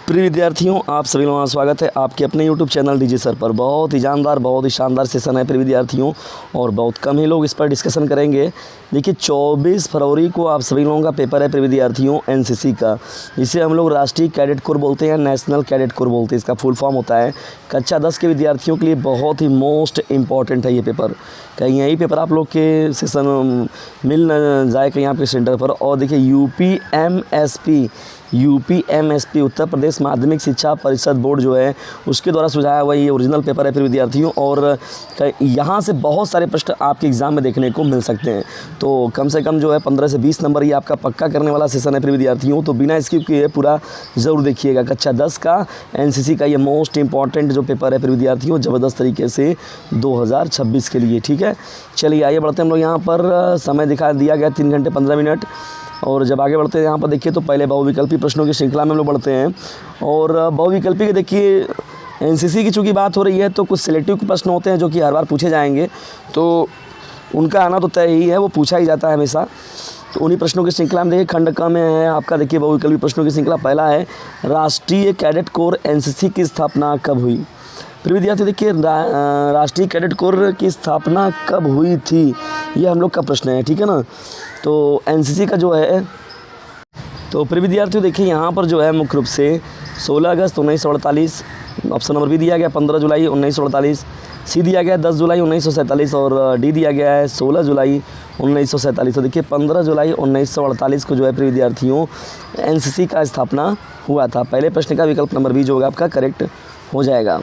प्रिय विद्यार्थियों, आप सभी लोगों का स्वागत है आपके अपने यूट्यूब चैनल डीजी सर पर। बहुत ही जानदार, बहुत ही शानदार सेशन है प्रिय विद्यार्थियों, और बहुत कम ही लोग इस पर डिस्कशन करेंगे। देखिए 24 फरवरी को आप सभी लोगों का पेपर है प्रिय विद्यार्थियों, एनसीसी का। इसे हम लोग राष्ट्रीय कैडेट कोर बोलते हैं, नेशनल कैडेट कोर बोलते हैं। इसका फुल फॉर्म होता है। कक्षा 10 के विद्यार्थियों के लिए बहुत ही मोस्ट इम्पॉर्टेंट है ये पेपर। कहीं यही पेपर आप लोग के सेशन मिल न जाए कहीं आपके सेंटर पर। और देखिए यूपीएमएसपी उत्तर प्रदेश माध्यमिक शिक्षा परिषद बोर्ड जो है उसके द्वारा सुझाया हुआ ये ओरिजिनल पेपर है फिर विद्यार्थियों। और यहाँ से बहुत सारे प्रश्न आपके एग्ज़ाम में देखने को मिल सकते हैं। तो कम से कम जो है 15 से 20 नंबर ये आपका पक्का करने वाला सेशन है फिर विद्यार्थियों। तो बिना स्किप किए पूरा ज़रूर देखिएगा। कक्षा 10 का एनसीसी का ये मोस्ट इंपॉर्टेंट जो पेपर है फिर विद्यार्थियों, ज़बरदस्त तरीके से 2026 के लिए। ठीक है, चलिए आइए बढ़ते हैं हम लोग। यहाँ पर समय दिया गया 3 घंटे 15 मिनट। और जब आगे बढ़ते हैं यहाँ पर देखिए तो पहले बहुविकल्पी प्रश्नों की श्रृंखला में हम लोग बढ़ते हैं। और बहुविकल्पी के देखिए एनसीसी की चूँकि बात हो रही है तो कुछ सिलेक्टिव प्रश्न होते हैं जो कि हर बार पूछे जाएंगे, तो उनका आना तो तय ही है, वो पूछा ही जाता है हमेशा। तो उन्हीं प्रश्नों की श्रृंखला में देखिए खंड क में है आपका। देखिए बहुविकल्पी प्रश्नों की श्रृंखला पहला है, राष्ट्रीय कैडेट कोर एनसीसी की स्थापना कब हुई। फिर विद्यार्थी देखिए राष्ट्रीय कैडेट कोर की स्थापना कब हुई थी, ये हम लोग का प्रश्न है। ठीक है ना। तो एनसीसी का जो है, तो प्रिय विद्यार्थियों देखिए यहाँ पर जो है मुख्य रूप से 16 अगस्त 1948, ऑप्शन नंबर बी दिया गया 15 जुलाई 1948, सी दिया गया 10 जुलाई 1947 और डी दिया गया है 16 जुलाई 1947। तो देखिए 15 जुलाई 1948 को जो है प्रिय विद्यार्थियों एनसीसी का स्थापना हुआ था। पहले प्रश्न का विकल्प नंबर बी जो होगा आपका करेक्ट हो जाएगा।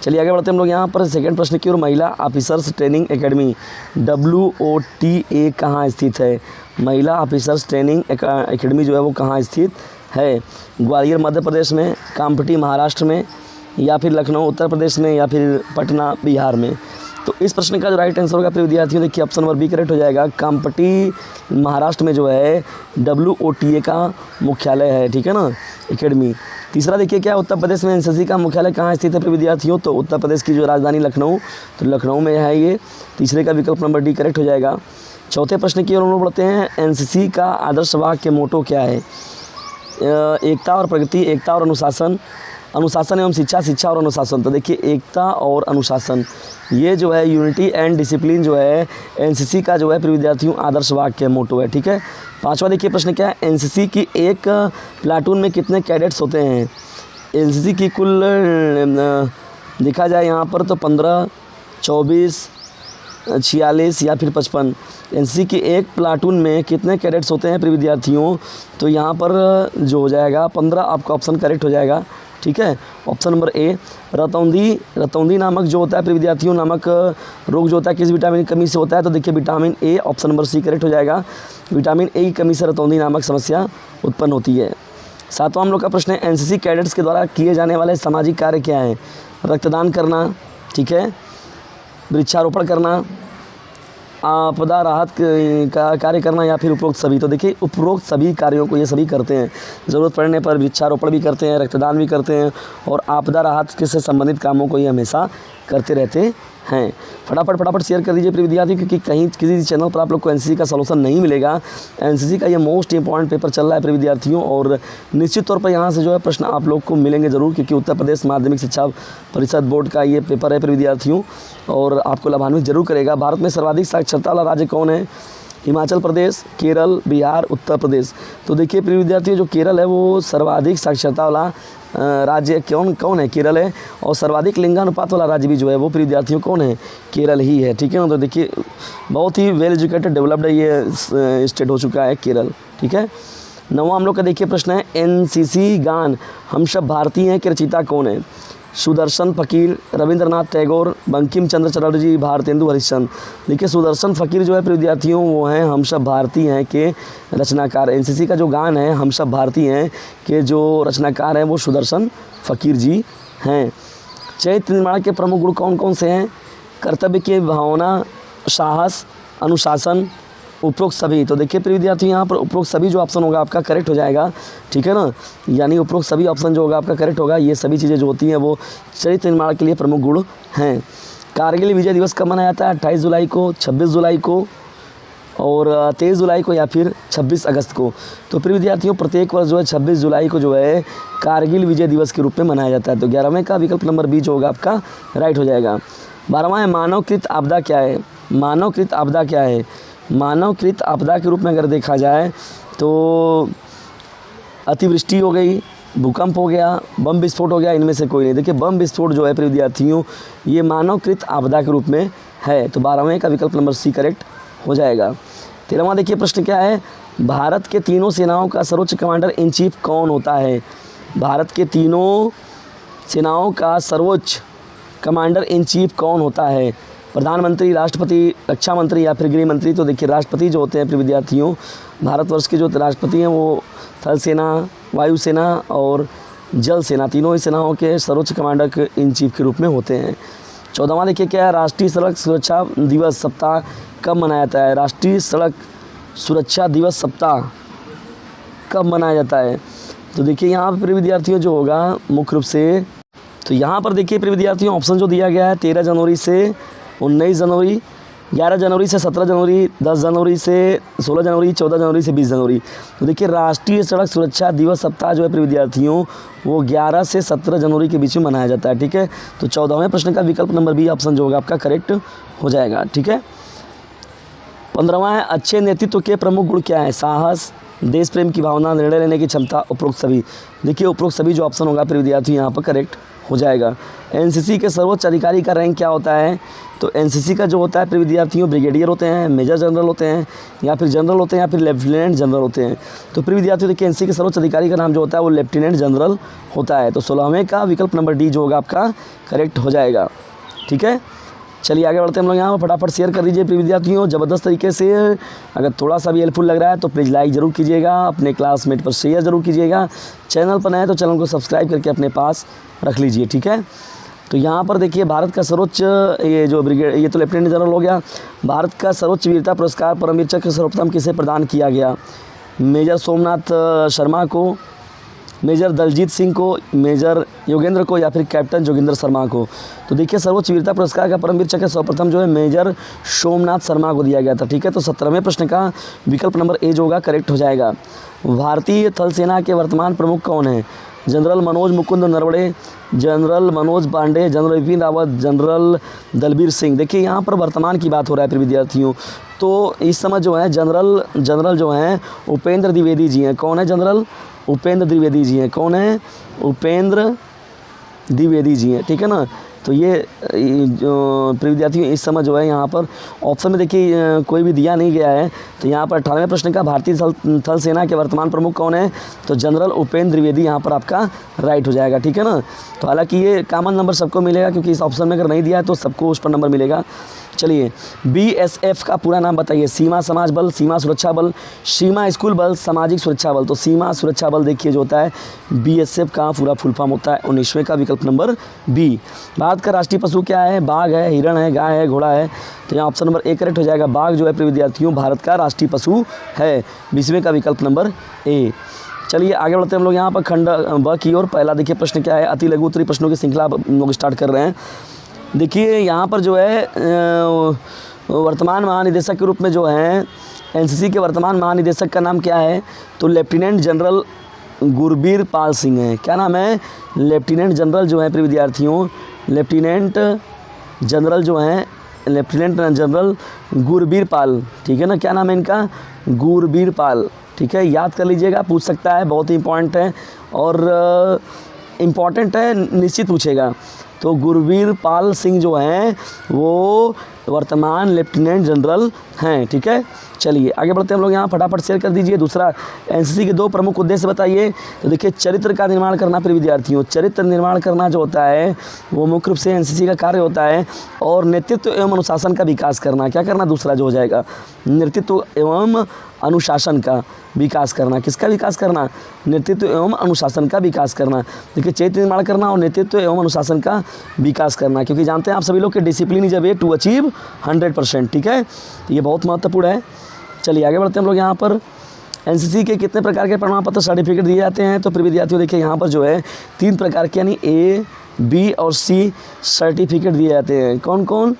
चलिए आगे बढ़ते हैं हम लोग। यहाँ पर सेकंड प्रश्न की ओर, महिला ऑफिसर्स ट्रेनिंग एकेडमी WOTA कहाँ स्थित है। महिला ऑफिसर्स ट्रेनिंग एकेडमी जो है वो कहाँ स्थित है। ग्वालियर मध्य प्रदेश में, कामपटी महाराष्ट्र में, या फिर लखनऊ उत्तर प्रदेश में, या फिर पटना बिहार में। तो इस प्रश्न का जो राइट आंसर होगा प्रिय विद्यार्थियों देखिए ऑप्शन नंबर बी करेक्ट हो जाएगा। कामपटी महाराष्ट्र में जो है WOTA का मुख्यालय है। ठीक है ना, एकेडमी। तीसरा देखिए क्या, उत्तर प्रदेश में एनसीसी का मुख्यालय कहाँ स्थित है प्रिय विद्यार्थियों। तो उत्तर प्रदेश की जो राजधानी लखनऊ, तो लखनऊ में है ये। तीसरे का विकल्प नंबर डी करेक्ट हो जाएगा। चौथे प्रश्न की ओर हम लोग बढ़ते हैं। एनसीसी का आदर्श वाक्य मोटो क्या है। एकता और प्रगति, एकता और अनुशासन, अनुशासन एवं शिक्षा, शिक्षा और अनुशासन। तो देखिए एकता और अनुशासन ये जो है यूनिटी एंड डिसिप्लिन जो है एनसीसी का जो है प्रिय विद्यार्थियों आदर्श वाक्य मोटो है। ठीक है। पांचवा देखिए प्रश्न क्या है, एनसीसी की एक प्लाटून में कितने कैडेट्स होते हैं। एनसीसी की कुल देखा जाए यहाँ पर तो 15, 24, 46 या फिर 55। एनसीसी की एक प्लाटून में कितने कैडेट्स होते हैं प्रिय विद्यार्थियों। तो यहाँ पर जो हो जाएगा 15 आपका ऑप्शन करेक्ट हो जाएगा। ठीक है, ऑप्शन नंबर ए। रतौंधी नामक जो होता है प्रिय विद्यार्थियों, नामक रोग जो होता है किस विटामिन की कमी से होता है। तो देखिए vitamin A, option number C correct हो जाएगा। विटामिन ए की कमी से रतौंधी नामक समस्या उत्पन्न होती है। सातवां हम लोग का प्रश्न है, एनसीसी कैडेट्स के द्वारा किए जाने वाले सामाजिक कार्य क्या हैं। रक्तदान करना, ठीक है, वृक्षारोपण करना, आपदा राहत का कार्य करना, या फिर उपरोक्त सभी। तो देखिए उपरोक्त सभी कार्यों को ये सभी करते हैं। ज़रूरत पड़ने पर वृक्षारोपण भी करते हैं, रक्तदान भी करते हैं, और आपदा राहत से संबंधित कामों को ये हमेशा करते रहते हैं। फटाफट शेयर कर दीजिए प्रिय विद्यार्थी, क्योंकि कहीं किसी चैनल पर आप लोग को एनसीसी का सॉल्यूशन नहीं मिलेगा। एनसीसी का ये मोस्ट इंपॉर्टेंट पेपर चल रहा है प्रिय विद्यार्थियों, और निश्चित तौर पर यहाँ से जो है प्रश्न आप लोग को मिलेंगे ज़रूर, क्योंकि उत्तर प्रदेश माध्यमिक शिक्षा परिषद बोर्ड का ये पेपर है प्रिय विद्यार्थियों, और आपको लाभान्वित जरूर करेगा। भारत में सर्वाधिक साक्षरता वाला राज्य कौन है। हिमाचल प्रदेश, केरल, बिहार, उत्तर प्रदेश। तो देखिए प्रिय विद्यार्थियों जो केरल है वो सर्वाधिक साक्षरता वाला राज्य कौन है, केरल है। और सर्वाधिक लिंगानुपात वाला राज्य भी जो है वो प्रिय विद्यार्थियों कौन है, केरल ही है। ठीक है ना। तो देखिए बहुत ही वेल एजुकेटेड डेवलप्ड ये स्टेट हो चुका है केरल। ठीक है। नौवां हम लोग का देखिए प्रश्न है, एनसीसी गान हम सब भारतीय हैं के रचयिता कौन है। सुदर्शन फकीर, रविंद्रनाथ टैगोर, बंकिम चंद्र चटर्जी, भारतेंदु हरिश्चंद्र। देखिए सुदर्शन फकीर जो है प्रिय विद्यार्थियों वो हैं हम सब भारतीय हैं के रचनाकार। एनसीसी का जो गान है हम सब भारतीय हैं के जो रचनाकार हैं वो सुदर्शन फकीर जी हैं। चैत्र निर्माण के प्रमुख गुण कौन कौन से हैं। कर्तव्य की भावना, साहस, अनुशासन, उपरोक्त सभी। तो देखिए प्रिय विद्यार्थी यहाँ पर उपरोक्त सभी जो ऑप्शन होगा आपका करेक्ट हो जाएगा। ठीक है ना, यानी उपरोक्त सभी ऑप्शन जो होगा आपका करेक्ट होगा। ये सभी चीज़ें जो होती हैं वो चरित्र निर्माण के लिए प्रमुख गुण हैं। कारगिल विजय दिवस कब मनाया जाता है। 28 जुलाई को, 26 जुलाई को, और 23 जुलाई को या फिर 26 अगस्त को। तो प्रिय विद्यार्थियों प्रत्येक वर्ष जो है 26 जुलाई को जो है कारगिल विजय दिवस के रूप में मनाया जाता है। तो 11वें का विकल्प नंबर बी जो होगा आपका राइट हो जाएगा। 12वां है मानवकृत आपदा क्या है। मानवकृत आपदा क्या है। मानवकृत आपदा के रूप में अगर देखा जाए तो अतिवृष्टि हो गई, भूकंप हो गया, बम विस्फोट हो गया, इनमें से कोई नहीं। देखिए बम विस्फोट जो है प्रिय विद्यार्थियों ये मानवकृत आपदा के रूप में है। तो 12वें का विकल्प नंबर सी करेक्ट हो जाएगा। 13वां देखिए प्रश्न क्या है, भारत के तीनों सेनाओं का सर्वोच्च कमांडर इन चीफ कौन होता है। भारत के तीनों सेनाओं का सर्वोच्च कमांडर इन चीफ कौन होता है। प्रधानमंत्री, राष्ट्रपति, रक्षा मंत्री या फिर गृह मंत्री। तो देखिए राष्ट्रपति जो होते हैं प्रिय विद्यार्थियों भारतवर्ष के जो राष्ट्रपति हैं वो थल सेना, वायुसेना और जल सेना तीनों ही सेनाओं के सर्वोच्च कमांडर इन चीफ के रूप में होते हैं। 14वां देखिए क्या है, राष्ट्रीय सड़क सुरक्षा दिवस सप्ताह कब मनाया जाता है। राष्ट्रीय सड़क सुरक्षा दिवस सप्ताह कब मनाया जाता है। तो देखिए यहाँ पर प्रिय विद्यार्थियों जो होगा मुख्य रूप से, तो यहाँ पर देखिए प्रिय विद्यार्थियों ऑप्शन जो दिया गया है 13 जनवरी से 19 जनवरी, 11 जनवरी से 17 जनवरी, 10 जनवरी से 16 जनवरी, 14 जनवरी से 20 जनवरी। तो देखिए राष्ट्रीय सड़क सुरक्षा दिवस सप्ताह जो है प्रिय विद्यार्थियों वो 11 से 17 जनवरी के बीच में मनाया जाता है। ठीक है, तो 14वें प्रश्न का विकल्प नंबर बी ऑप्शन जो होगा आपका करेक्ट हो जाएगा। ठीक है, 15वां है अच्छे नेतृत्व के प्रमुख गुण क्या है। साहस, देश प्रेम की भावना, निर्णय लेने की क्षमता, उपरोक्त सभी। देखिए उपरोक्त सभी जो ऑप्शन होगा प्रिय विद्यार्थी यहाँ पर करेक्ट हो जाएगा। एनसीसी के सर्वोच्च अधिकारी का रैंक क्या होता है। तो एनसीसी का जो होता है प्रिय विद्यार्थियों ब्रिगेडियर होते हैं, मेजर जनरल होते हैं या फिर जनरल होते हैं या फिर लेफ्टिनेंट जनरल होते हैं। तो प्रिय विद्यार्थियों देखिए एनसीसी के सर्वोच्च अधिकारी का नाम जो होता है वो लेफ्टिनेंट जनरल होता है। तो 16वें का विकल्प नंबर डी जो होगा आपका करेक्ट हो जाएगा। ठीक है, चलिए आगे बढ़ते हैं हम लोग। यहाँ पर फटाफट शेयर कर दीजिए प्रिय विद्यार्थियों ज़बरदस्त तरीके से। अगर थोड़ा सा भी हेल्पफुल लग रहा है तो प्लीज़ लाइक ज़रूर कीजिएगा, अपने क्लासमेट पर शेयर ज़रूर कीजिएगा। चैनल पर नए तो चैनल को सब्सक्राइब करके अपने पास रख लीजिए। ठीक है, तो यहाँ पर देखिए भारत का सर्वोच्च ये जो ब्रिगेड ये तो लेफ्टिनेंट जनरल हो गया। भारत का सर्वोच्च वीरता पुरस्कार परमवीर चक्र सर्वप्रथम किसे प्रदान किया गया। मेजर सोमनाथ शर्मा को, मेजर दलजीत सिंह को, मेजर योगेंद्र को या फिर कैप्टन जोगिंदर शर्मा को। तो देखिए सर्वोच्च वीरता पुरस्कार का परमवीर चक्र सर्वप्रथम जो है मेजर सोमनाथ शर्मा को दिया गया था। ठीक है, तो 17वें प्रश्न का विकल्प नंबर ए जो होगा करेक्ट हो जाएगा। भारतीय थल सेना के वर्तमान प्रमुख कौन है। General Manoj Mukund Naravane, general Manoj Pande, general Bipin Rawat, general Dalbir Singh. देखिए यहाँ पर वर्तमान की बात हो रहा है प्रिय विद्यार्थियों। तो इस समय जो है जनरल जो हैं उपेंद्र द्विवेदी जी हैं। कौन है जनरल। उपेंद्र द्विवेदी जी हैं। कौन है। उपेंद्र द्विवेदी जी हैं। ठीक है ना, तो ये प्रिय विद्यार्थियों इस समय जो है यहाँ पर ऑप्शन में देखिए कोई भी दिया नहीं गया है। तो यहाँ पर 18वें प्रश्न का भारतीय थल सेना के वर्तमान प्रमुख कौन है। तो जनरल उपेंद्र द्विवेदी यहाँ पर आपका राइट हो जाएगा। ठीक है ना, तो हालांकि ये कॉमन नंबर सबको मिलेगा क्योंकि इस ऑप्शन में अगर नहीं दिया है तो सबको उस पर नंबर मिलेगा। चलिए बीएसएफ का पूरा नाम बताइए। सीमा समाज बल, सीमा सुरक्षा बल, सीमा स्कूल बल, सामाजिक सुरक्षा बल। तो सीमा सुरक्षा बल देखिए जो होता है बीएसएफ का पूरा फुल फॉर्म होता है। 19वें का विकल्प नंबर बी। भारत का राष्ट्रीय पशु क्या है। बाघ है, हिरण है, गाय है, घोड़ा है। तो यहाँ ऑप्शन नंबर ए करेक्ट हो जाएगा। बाघ जो है प्रिय विद्यार्थियों भारत का राष्ट्रीय पशु है। 20वें का विकल्प नंबर ए। चलिए आगे बढ़ते हैं हम लोग यहाँ पर खंड ब की ओर। पहला देखिए प्रश्न क्या है। अति लघु उत्तरीय प्रश्नों की श्रृंखला हम लोग स्टार्ट कर रहे हैं। देखिए यहाँ पर जो है वर्तमान महानिदेशक के रूप में जो हैं एनसीसी के वर्तमान महानिदेशक का नाम क्या है। तो लेफ्टिनेंट जनरल गुरबीर पाल सिंह हैं। क्या नाम है। लेफ्टिनेंट जनरल जो है प्रिय विद्यार्थियों लेफ्टिनेंट जनरल जो हैं लेफ्टिनेंट जनरल गुरबीर पाल। ठीक है ना, क्या नाम है इनका। गुरबीर पाल। ठीक है, याद कर लीजिएगा, पूछ सकता है, बहुत ही इंपॉर्टेंट है और इम्पॉर्टेंट है, निश्चित पूछेगा। तो गुरबीर पाल सिंह जो हैं वो वर्तमान लेफ्टिनेंट जनरल हैं। ठीक है, चलिए आगे बढ़ते हैं हम लोग। यहाँ फटाफट शेयर कर दीजिए। दूसरा एनसीसी के 2 प्रमुख उद्देश्य बताइए। तो देखिए चरित्र का निर्माण करना प्रिय विद्यार्थियों। चरित्र निर्माण करना जो होता है वो मुख्य रूप से एनसीसी का कार्य होता है। और नेतृत्व एवं अनुशासन का विकास करना। क्या करना दूसरा जो हो जाएगा नेतृत्व एवं अनुशासन का विकास करना। किसका विकास करना। नेतृत्व एवं अनुशासन का विकास करना। देखिए चरित्र निर्माण करना और नेतृत्व एवं अनुशासन का विकास करना, क्योंकि जानते हैं आप सभी लोग कि discipline is a way to achieve 100%। ठीक है, ये बहुत महत्वपूर्ण है। चलिए आगे बढ़ते हैं हम लोग। यहाँ पर एनसीसी के कितने प्रकार के प्रमाण पत्र सर्टिफिकेट दिए जाते हैं। तो प्रिय विद्यार्थियों देखिए यहाँ पर जो है 3 प्रकार के यानी ए, बी और सी सर्टिफिकेट दिए जाते हैं। कौन कौन।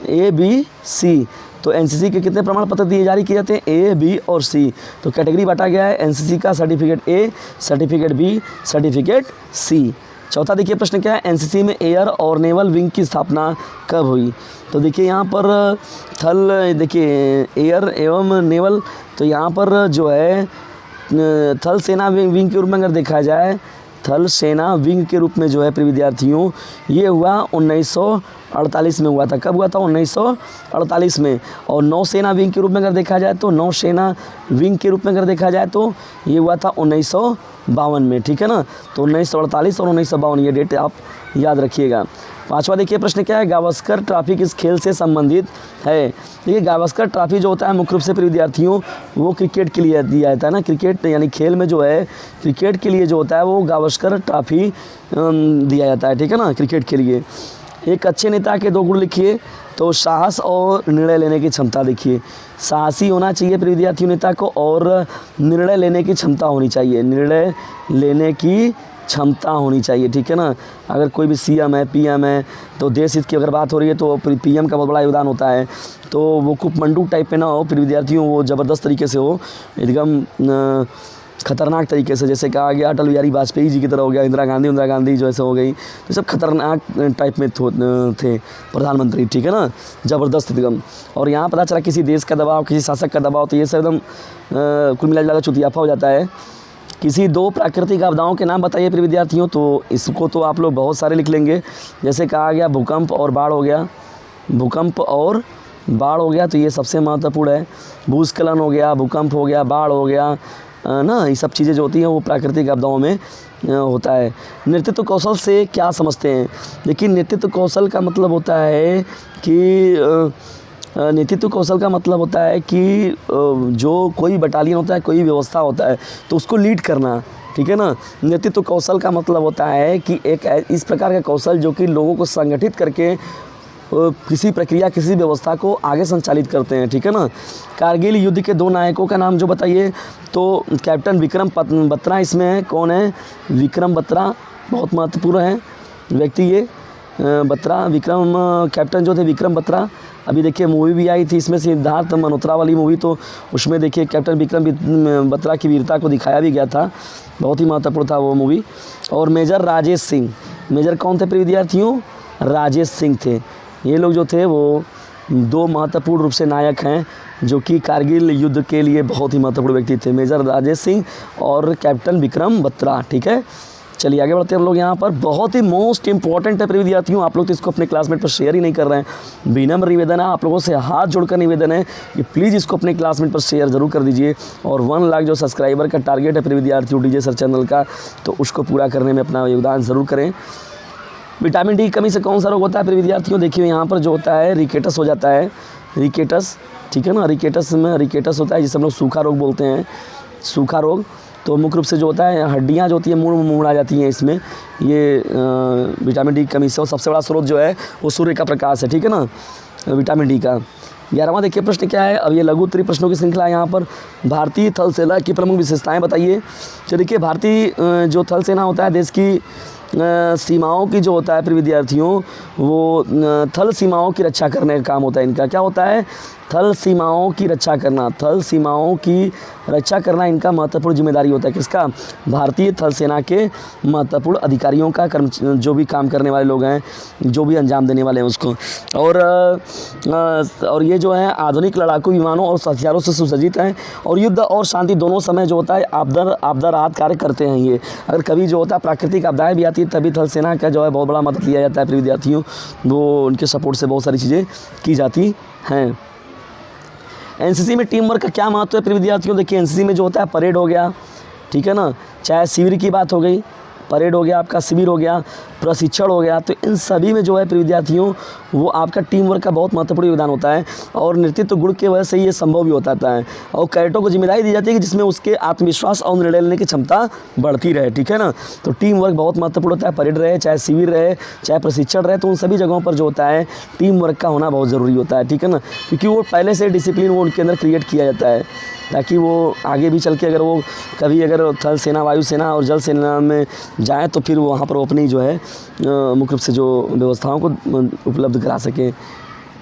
ए, बी, सी। तो एनसीसी के कितने प्रमाण पत्र दिए जारी किए जाते हैं? ए, बी और सी। तो कैटेगरी बांटा गया है एनसीसी का, certificate A, certificate B, certificate C. चौथा देखिए प्रश्न क्या है, एनसीसी में एयर और नेवल विंग की स्थापना कब हुई? तो देखिए यहाँ पर थल, देखिए एयर एवं नेवल, तो यहाँ पर जो है थल सेना विंग के रूप में अगर देखा जाए, थल सेना विंग के रूप में जो है प्रिय विद्यार्थियों ये हुआ 1948 में हुआ था। कब हुआ था? 1948 में। और नौसेना विंग के रूप में अगर देखा जाए तो नौसेना विंग के रूप में अगर देखा जाए तो ये हुआ था 1952 में, ठीक है ना। तो 1948 और 1952 ये डेट आप याद रखिएगा। पांचवा देखिए प्रश्न क्या है, गावस्कर ट्रॉफी किस खेल से संबंधित है? देखिए गावस्कर ट्रॉफी जो होता है मुख्य रूप से प्रिय विद्यार्थियों वो क्रिकेट के लिए दिया जाता है ना। क्रिकेट यानी खेल में जो है क्रिकेट के लिए जो होता है वो गावस्कर ट्रॉफी दिया जाता है, ठीक है ना, क्रिकेट के लिए। एक अच्छे नेता के 2 गुण लिखिए। तो साहस और निर्णय लेने की क्षमता। देखिए साहसी होना चाहिए प्रिय विद्यार्थियों नेता को, और निर्णय लेने की क्षमता होनी चाहिए, निर्णय लेने की क्षमता होनी चाहिए, ठीक है ना। अगर कोई भी सीएम है, पीएम है, तो देश हित की अगर बात हो रही है तो पीएम का बहुत बड़ा योगदान होता है। तो वो खूब मंडू टाइप में ना हो प्रिय विद्यार्थियों, वो ज़बरदस्त तरीके से हो, एकदम खतरनाक तरीके से, जैसे कहा गया अटल बिहारी वाजपेयी जी की तरह हो गया, इंदिरा गांधी जो ऐसे हो गई, तो सब खतरनाक टाइप में थे प्रधानमंत्री, ठीक है ना, ज़बरदस्त एकदम। और यहाँ पता चला किसी देश का दबाव, किसी शासक का दबाव, तो ये सब एकदम कुल मिला जुला चुतियाफा हो जाता है। किसी 2 प्राकृतिक आपदाओं के नाम बताइए प्रिय विद्यार्थियों। तो इसको तो आप लोग बहुत सारे लिख लेंगे, जैसे कहा गया भूकंप और बाढ़ हो गया, भूकंप और बाढ़ हो गया, तो ये सबसे महत्वपूर्ण है। भूस्खलन हो गया, भूकंप हो गया, बाढ़ हो गया ना, ये सब चीज़ें जो होती हैं वो प्राकृतिक आपदाओं में होता है। नेतृत्व कौशल से क्या समझते हैं? देखिए नेतृत्व कौशल का मतलब होता है कि नेतृत्व कौशल का मतलब होता है कि जो कोई बटालियन होता है, कोई व्यवस्था होता है, तो उसको लीड करना, ठीक है ना। नेतृत्व कौशल का मतलब होता है कि एक इस प्रकार का कौशल जो कि लोगों को संगठित करके किसी प्रक्रिया, किसी व्यवस्था को आगे संचालित करते हैं, ठीक है ना। कारगिल युद्ध के 2 नायकों का नाम जो बताइए। तो कैप्टन विक्रम बत्रा इसमें है। कौन है? विक्रम बत्रा, बहुत महत्वपूर्ण है व्यक्ति ये बत्रा, विक्रम कैप्टन जो थे विक्रम बत्रा। अभी देखिए मूवी भी आई थी इसमें, सिद्धार्थ मल्होत्रा वाली मूवी, तो उसमें देखिए कैप्टन विक्रम बत्रा की वीरता को दिखाया भी गया था, बहुत ही महत्वपूर्ण था वो मूवी। और मेजर राजेश सिंह, मेजर कौन थे प्रिय विद्यार्थियों? राजेश सिंह थे। ये लोग जो थे वो 2 महत्वपूर्ण रूप से नायक हैं जो कि कारगिल युद्ध के लिए बहुत ही महत्वपूर्ण व्यक्ति थे, मेजर राजेश सिंह और कैप्टन विक्रम बत्रा, ठीक है। चलिए आगे बढ़ते हैं हम लोग। यहाँ पर बहुत ही मोस्ट इंपॉर्टेंट है प्रिय विद्यार्थियों, आप लोग तो इसको अपने क्लासमेट पर शेयर ही नहीं कर रहे हैं। विनम्र निवेदन है, आप लोगों से हाथ जोड़कर निवेदन है कि प्लीज़ इसको अपने क्लासमेट पर शेयर ज़रूर कर दीजिए। और 1 लाख जो सब्सक्राइबर का टारगेट है प्रिय विद्यार्थियों डीजे सर चैनल का, तो उसको पूरा करने में अपना योगदान ज़रूर करें। विटामिन डी की कमी से कौन सा रोग होता है प्रिय विद्यार्थियों? देखिए यहाँ पर जो होता है रिकेटस हो जाता है, रिकेटस, ठीक है ना। रिकेटस में रिकेटस होता है जिसे हम लोग सूखा रोग बोलते हैं, सूखा रोग। तो मुख्य रूप से जो होता है हड्डियाँ जो होती हैं मुड़ आ जाती हैं इसमें, ये विटामिन डी की कमी से। और सबसे बड़ा स्रोत जो है वो सूर्य का प्रकाश है, ठीक है ना, विटामिन डी का। 11वां देखिए प्रश्न क्या है, अब ये लघु उत्तरीय प्रश्नों की श्रृंखला है। यहाँ पर भारतीय थल सेना की प्रमुख विशेषताएं बताइए। तो देखिए भारतीय जो थल सेना होता है देश की सीमाओं की जो होता है प्रिय विद्यार्थियों, वो थल सीमाओं की रक्षा करने का काम होता है इनका। क्या होता है? थल सीमाओं की रक्षा करना, थल सीमाओं की रक्षा करना इनका महत्वपूर्ण जिम्मेदारी होता है। किसका? भारतीय थल सेना के महत्वपूर्ण अधिकारियों का, जो भी काम करने वाले लोग हैं, जो भी अंजाम देने वाले हैं उसको। और ये जो है आधुनिक लड़ाकू विमानों और हथियारों से सुसज्जित हैं, और युद्ध और शांति दोनों समय जो होता है आपदा राहत कार्य करते हैं ये। अगर कभी जो होता है प्राकृतिक आपदाएँ भी आती है तभी थल सेना का जो है बहुत बड़ा मदद लिया जाता है प्रिय विद्यार्थियों, वो उनके सपोर्ट से बहुत सारी चीज़ें की जाती हैं। एनसीसी में टीम वर्क का क्या महत्व है प्रिय विद्यार्थियों? देखिए एनसीसी में जो होता है परेड हो गया, ठीक है ना, चाहे शिविर की बात हो गई, परेड हो गया, आपका शिविर हो गया, प्रशिक्षण हो गया, तो इन सभी में जो है प्रिय विद्यार्थियों वो आपका टीम वर्क का बहुत महत्वपूर्ण योगदान होता है। और नेतृत्व गुण की वजह से ये संभव भी होता है। और कैडेटों को जिम्मेदारी दी जाती है कि जिसमें उसके आत्मविश्वास और निर्णय लेने की क्षमता बढ़ती रहे, ठीक है ना। तो टीम वर्क बहुत महत्वपूर्ण होता है, परेड रहे, चाहे शिविर रहे, चाहे प्रशिक्षण रहे, तो उन सभी जगहों पर जो होता है टीम वर्क का होना बहुत ज़रूरी होता है, ठीक है ना। क्योंकि वो पहले से डिसिप्लिन वो उनके अंदर क्रिएट किया जाता है, ताकि वो आगे भी चल के अगर वो कभी अगर थल सेना, वायु सेना और जल सेना में जाएँ तो फिर वहाँ पर वो अपनी जो है मुख्य रूप से जो व्यवस्थाओं को उपलब्ध करा सकें।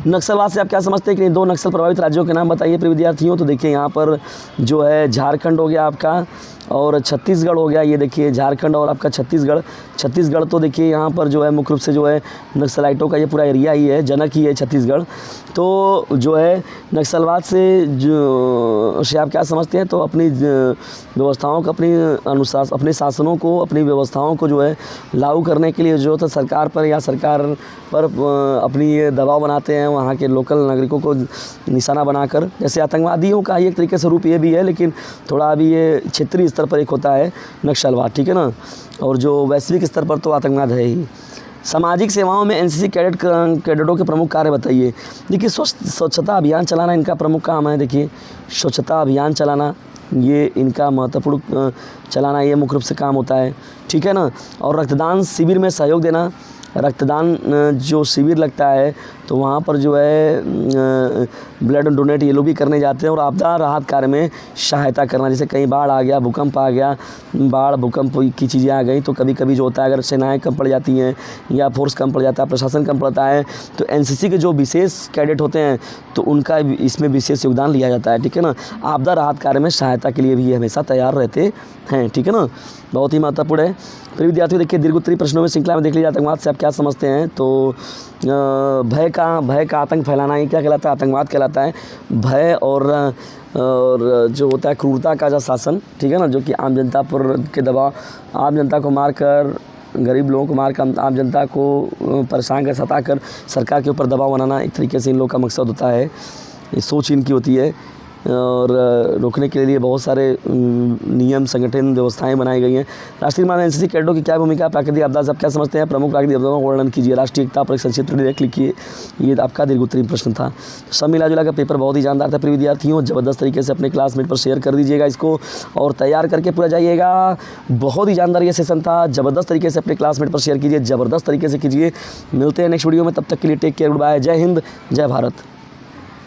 नक्सलवाद से आप क्या समझते हैं कि 2 नक्सल प्रभावित राज्यों के नाम बताइए प्रिय विद्यार्थियों। तो देखिए यहाँ पर जो है झारखंड हो गया आपका और छत्तीसगढ़ हो गया। ये देखिए झारखंड और आपका छत्तीसगढ़ तो देखिए यहाँ पर जो है मुख्य रूप से जो है नक्सलाइटों का ये पूरा एरिया ही है, जनक ही है छत्तीसगढ़। तो जो है नक्सलवाद से आप क्या समझते हैं, तो अपनी व्यवस्थाओं को अपने शासनों को, अपनी व्यवस्थाओं को जो है लागू करने के लिए जो है सरकार पर या सरकार पर अपनी ये दबाव बनाते हैं वहाँ के लोकल नागरिकों को निशाना बनाकर। जैसे आतंकवादियों का एक तरीके से रूप ये भी है, लेकिन थोड़ा अभी ये क्षेत्रीय स्तर पर एक होता है नक्सलवाद, ठीक है ना, और जो वैश्विक स्तर पर तो आतंकवाद है ही। सामाजिक सेवाओं में एनसीसी कैडेटों के प्रमुख कार्य बताइए। देखिए स्वच्छता अभियान चलाना इनका प्रमुख काम है। देखिए स्वच्छता अभियान चलाना ये इनका महत्वपूर्ण चलाना ये मुख्य रूप से काम होता है, ठीक है ना। और रक्तदान शिविर में सहयोग देना, रक्तदान जो शिविर लगता है तो वहाँ पर जो है ब्लड डोनेट ये लोग भी करने जाते हैं। और आपदा राहत कार्य में सहायता करना, जैसे कहीं बाढ़ आ गया, भूकंप आ गया, बाढ़ भूकंप की चीज़ें आ गई तो कभी कभी जो होता है अगर सेनाएं कम पड़ जाती हैं या फोर्स कम पड़ जाता है, प्रशासन कम पड़ता है, तो एनसीसी के जो विशेष कैडेट होते हैं तो उनका इसमें विशेष योगदान लिया जाता है, ठीक है ना। आपदा राहत कार्य में सहायता के लिए भी ये हमेशा तैयार रहते हैं, ठीक है ना, बहुत ही महत्वपूर्ण है। फिर विद्यार्थियों देखिए दीर्घ उत्तरीय प्रश्नों में श्रृंखला में देख लीजिए आतंकवाद से आप क्या समझते हैं। तो भय का आतंक फैलाना ये क्या कहलाता है, आतंकवाद कहलाता है। भय और जो होता है क्रूरता का जो शासन, ठीक है ना, जो कि आम जनता पर के दबाव, आम जनता को मारकर, गरीब लोगों को मारकर, आम जनता को परेशान कर, सताकर सरकार के ऊपर दबाव बनाना, एक तरीके से इन लोगों का मकसद होता है। ये सोच इनकी होती है और रोकने के लिए बहुत सारे नियम, संगठन, व्यवस्थाएं बनाई गई हैं। राष्ट्रीय निर्माण में एनसीसी कैडेटों की क्या भूमिका, प्राकृतिक आपदा से आप क्या समझते हैं, प्रमुख प्राकृतिक आपदाओं का वर्णन कीजिए। राष्ट्रीय एकता पर एक संक्षिप्त लेख लिखिए। ये आपका दीर्घ उत्तरीय प्रश्न था। सब मिला जुला का पेपर बहुत ही जानदार था प्रिय विद्यार्थियों। ज़बरदस्त तरीके से अपने क्लासमेट पर शेयर कर दीजिएगा इसको और तैयार करके पूरा जाइएगा। बहुत ही जानदार ये सेशन था, ज़बरदस्त तरीके से अपने क्लासमेट पर शेयर कीजिए, ज़बरदस्त तरीके से कीजिए। मिलते हैं नेक्स्ट वीडियो में, तब तक के लिए टेक केयर, गुड बाय, जय हिंद, जय भारत।